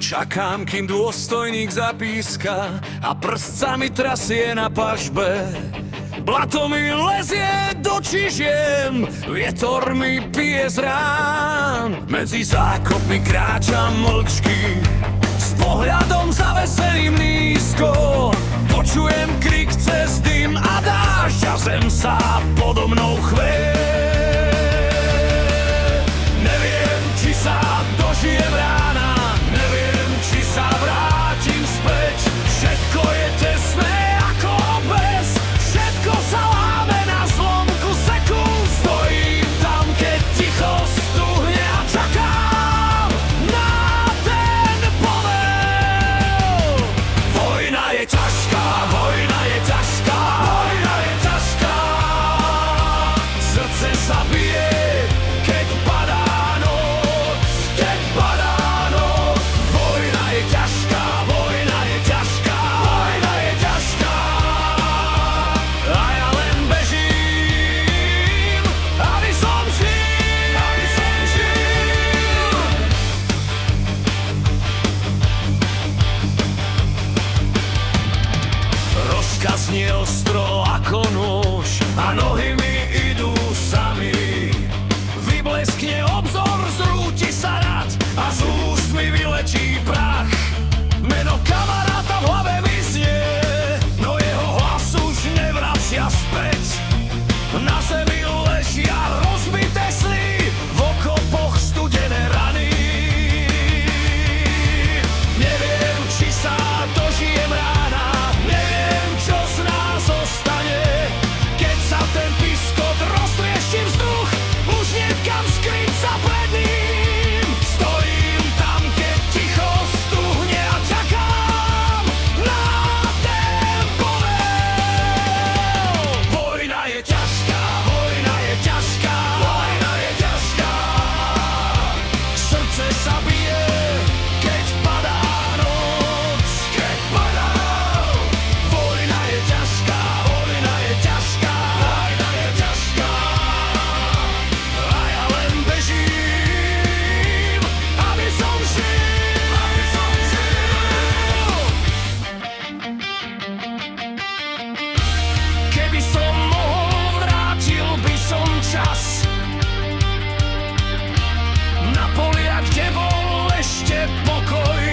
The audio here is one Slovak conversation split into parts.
Čakám, kým dôstojník zapíska a prst sa mi trasie na pažbe. Blato mi lezie do čižiem, vietor mi pije z rán. Medzi zákopmi kráčam mlčky, s pohľadom zaveseným nízko. Počujem krik cez dym a dážď a zem sa podo mnou chvé. Neviem, či sa dožijem rána, neviem, či sa vrátim späť. Všetko je tesné ako bez, všetko sa láme na zlomku sekúnd. Stojím tam, keď ticho stuhne a čakám na ten povel. Vojna je ťažká, vojna je ťažká, vojna je ťažká. Srdce sa bije, keď padá noc, keď padá noc. Vojna je ťažká, vojna je ťažká, vojna je ťažká. A ja len bežím, aby som žil, aby som žil. Rozkaz znie ostro ako nôž a nohy mi idú sami. Vybleskne obzor, zrúti sa rad a z úst mi vylečí prach. Meno kamaráta v hlave mi znie, no jeho hlas už nevracia späť. Na zemi ležia rozbité sny, v okopoch studené rany. Neviem, či sa dožijem rána, neviem, čo z nás zostane. Keď sa ten piskot roztriešti vzduch, už nie kam skryť sa pred ním. Stojím tam, keď ticho stuhne a čakám na ten povel. Vojna je ťažká, vojna je ťažká, vojna je ťažká. Srdce sa bije, keď padá noc, keď padá. Vojna je ťažká, vojna je ťažká, vojna je ťažká. A ja len bežím, aby som žil, aby som žil. Keby som mohol, vrátil by som čas na polia, kde bol ešte pokoj.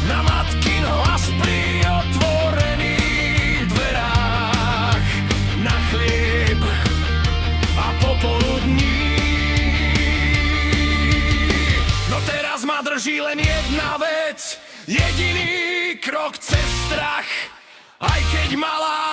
Na matkin hlas pri otvorených dverách, na chlieb a popoludní. No teraz ma drží len jedna vec, jediný krok cez strach. Aj keď malá